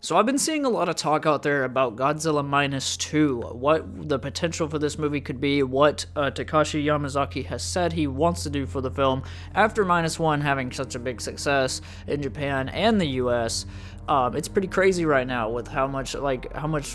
So I've been seeing a lot of talk out there about Godzilla Minus 2, what the potential for this movie could be, what Takashi Yamazaki has said he wants to do for the film after Minus 1 having such a big success in Japan and the US. It's pretty crazy right now with how much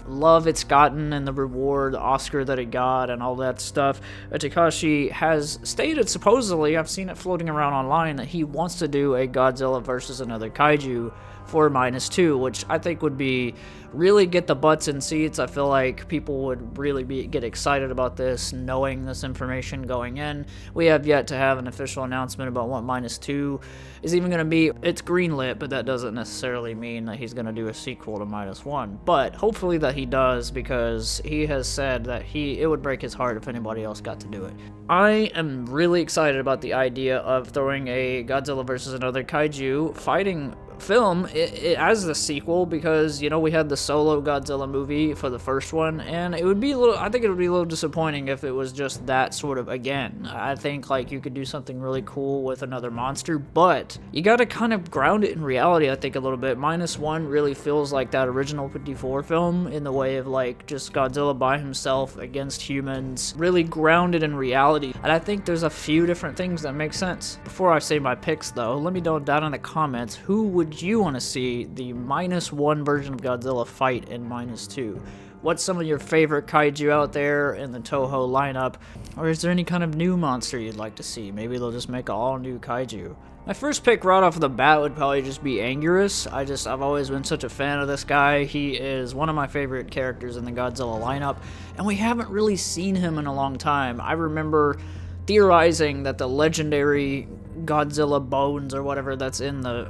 love it's gotten and the reward, the Oscar that it got, and all that stuff. Takashi has stated, supposedly, I've seen it floating around online, that he wants to do a Godzilla versus another Kaiju for Minus 2, which I think would be really get the butts in seats. I feel like people would really get excited about this, knowing this information going in. We have yet to have an official announcement about what Minus 2 is even going to be. It's greenlit, but that doesn't necessarily mean that he's going to do a sequel to Minus 1. But hopefully that he does, because he has said that it would break his heart if anybody else got to do it. I am really excited about the idea of throwing a Godzilla versus another Kaiju fighting film as the sequel, because we had the solo Godzilla movie for the first one, and I think it would be a little disappointing if it was just that sort of again. I think you could do something really cool with another monster, but you gotta kind of ground it in reality, I think, a little bit. Minus 1 really feels like that original 54 film in the way of just Godzilla by himself against humans, really grounded in reality. And I think there's a few different things that make sense. Before I say my picks though, let me know down in the comments, who would you want to see the Minus 1 version of Godzilla fight in Minus 2? What's some of your favorite Kaiju out there in the Toho lineup? Or is there any kind of new monster you'd like to see? Maybe they'll just make an all-new Kaiju. My first pick right off the bat would probably just be Anguirus. I've always been such a fan of this guy. He is one of my favorite characters in the Godzilla lineup, and we haven't really seen him in a long time. I remember theorizing that the legendary Godzilla bones or whatever that's in the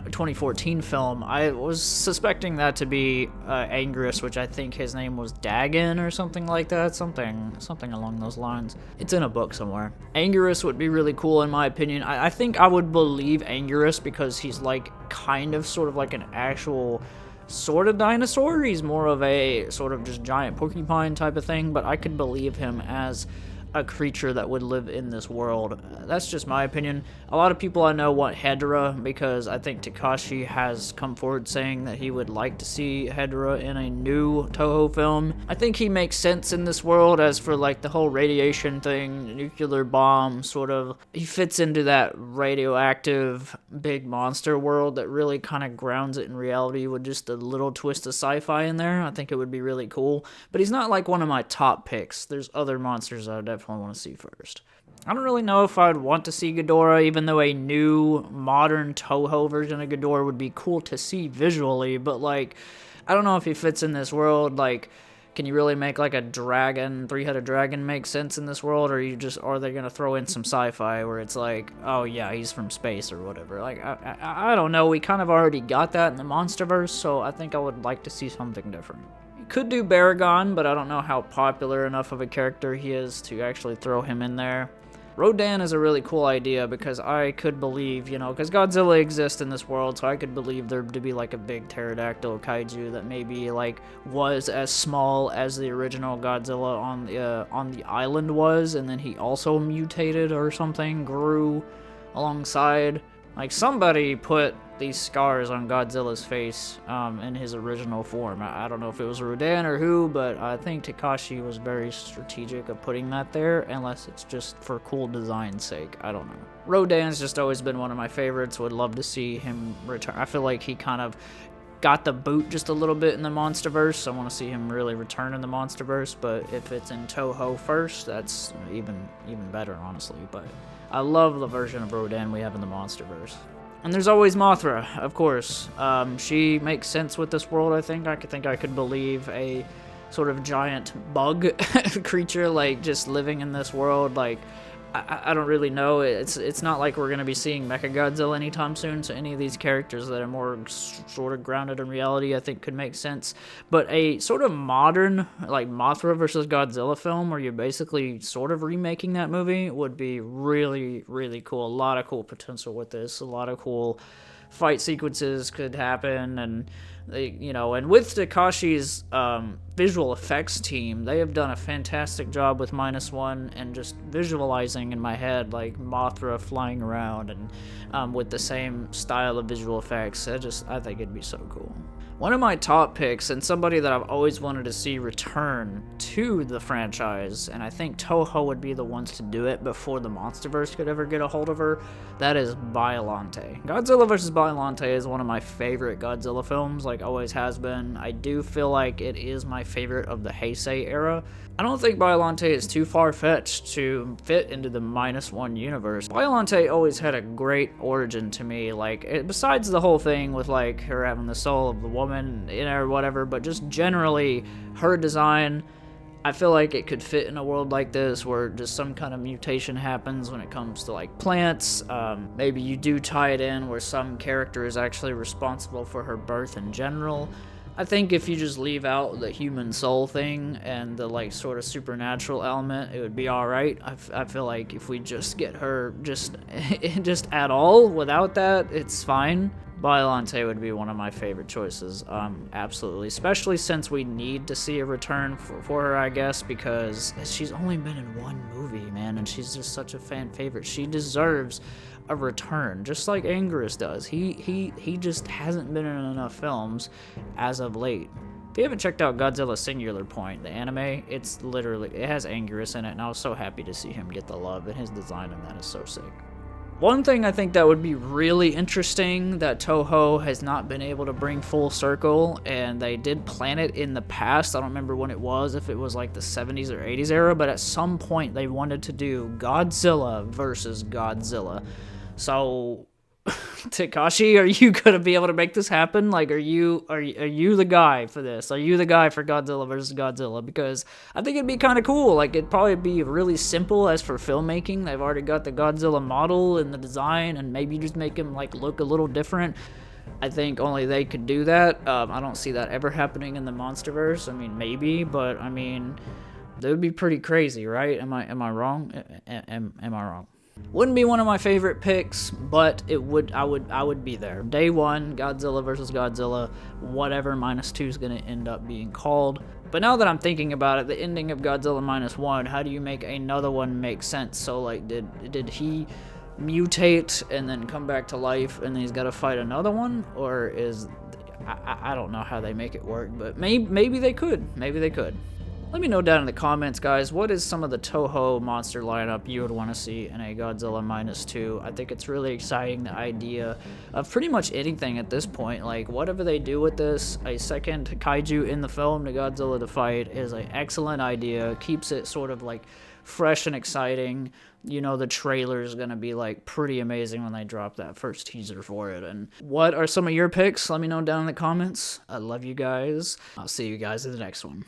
2014 film, I was suspecting that to be Anguirus, which I think his name was Dagon or something like that, something along those lines. It's in a book somewhere. Anguirus would be really cool in my opinion. I think I would believe Anguirus because he's sort of like an actual sort of dinosaur. He's more of a sort of just giant porcupine type of thing, but I could believe him as a creature that would live in this world. That's just my opinion. A lot of people I know want Hedorah, because I think Takashi has come forward saying that he would like to see Hedorah in a new Toho film. I think he makes sense in this world. As for the whole radiation thing, nuclear bomb, sort of, he fits into that radioactive big monster world that really kind of grounds it in reality with just a little twist of sci-fi in there. I think it would be really cool, but he's not one of my top picks. There's other monsters I definitely want to see first. I don't really know if I'd want to see Ghidorah, even though a new modern Toho version of Ghidorah would be cool to see visually, but I don't know if he fits in this world. Can you really make a dragon, three-headed dragon make sense in this world, or are they gonna throw in some sci-fi where it's oh yeah, he's from space or whatever? I don't know. We kind of already got that in the Monsterverse, so I think I would like to see something different. Could do Baragon, but I don't know how popular enough of a character he is to actually throw him in there. Rodan is a really cool idea, because I could believe, because Godzilla exists in this world, so I could believe there to be a big pterodactyl kaiju that maybe was as small as the original Godzilla on the island was, and then he also mutated or something, grew alongside. Somebody put these scars on Godzilla's face in his original form. I don't know if it was Rodan or who, but I think Takashi was very strategic of putting that there, unless it's just for cool design's sake. I don't know. Rodan's just always been one of my favorites. Would love to see him return. I feel like he kind of got the boot just a little bit in the Monsterverse. I want to see him really return in the Monsterverse, but if it's in Toho first, that's even better, honestly. But I love the version of Rodan we have in the Monsterverse. And there's always Mothra, of course. She makes sense with this world, I think. I could believe a sort of giant bug creature, just living in this world. I don't really know. It's not like we're going to be seeing Mechagodzilla anytime soon, so any of these characters that are more sort of grounded in reality, I think, could make sense. But a sort of modern, Mothra versus Godzilla film, where you're basically sort of remaking that movie, would be really, really cool. A lot of cool potential with this. A lot of cool fight sequences could happen, and and with Takashi's visual effects team, they have done a fantastic job with Minus 1 and just visualizing in my head Mothra flying around and with the same style of visual effects. I think it'd be so cool. One of my top picks, and somebody that I've always wanted to see return to the franchise, and I think Toho would be the ones to do it before the MonsterVerse could ever get a hold of her, that is Biollante. Godzilla vs. Biollante is one of my favorite Godzilla films, like always has been. I do feel like it is my favorite of the Heisei era. I don't think Biollante is too far-fetched to fit into the -1 universe. Biollante always had a great origin to me, like, besides the whole thing with, like, her having the soul of the woman in her or whatever, but just generally, her design, I feel like it could fit in a world like this where just some kind of mutation happens when it comes to, like, plants. Maybe you do tie it in where some character is actually responsible for her birth in general. I think if you just leave out the human soul thing and the, like, sort of supernatural element, it would be alright. I feel like if we just get her just at all without that, it's fine. Biollante would be one of my favorite choices, absolutely. Especially since we need to see a return for her, I guess, because she's only been in one movie, man, and she's just such a fan favorite. She deserves a return, just like Anguirus does. He just hasn't been in enough films as of late. If you haven't checked out Godzilla Singular Point, the anime, it has Anguirus in it, and I was so happy to see him get the love, and his design in that is so sick. One thing I think that would be really interesting that Toho has not been able to bring full circle, and they did plan it in the past, I don't remember when it was, if it was like the 70s or 80s era, but at some point they wanted to do Godzilla versus Godzilla. So, Takashi, are you gonna be able to make this happen? Like, are you the guy for this? Are you the guy for Godzilla versus Godzilla? Because I think it'd be kind of cool. Like, it'd probably be really simple as for filmmaking. They've already got the Godzilla model and the design, and maybe just make him, like, look a little different. I think only they could do that. I don't see that ever happening in the MonsterVerse. I mean, maybe, but I mean, that would be pretty crazy, right? Am I wrong? Am I wrong? Wouldn't be one of my favorite picks, but I would be there. Day one, Godzilla versus Godzilla, whatever -2 is going to end up being called. But now that I'm thinking about it, the ending of Godzilla -1, how do you make another one make sense? So, like, did he mutate and then come back to life and then he's got to fight another one? Or I don't know how they make it work, but maybe they could. Maybe they could. Let me know down in the comments, guys, what is some of the Toho monster lineup you would want to see in a Godzilla -2? I think it's really exciting, the idea of pretty much anything at this point. Like, whatever they do with this, a second Kaiju in the film to Godzilla to fight is an excellent idea. Keeps it sort of, like, fresh and exciting. You know, the trailer is going to be, like, pretty amazing when they drop that first teaser for it. And what are some of your picks? Let me know down in the comments. I love you guys. I'll see you guys in the next one.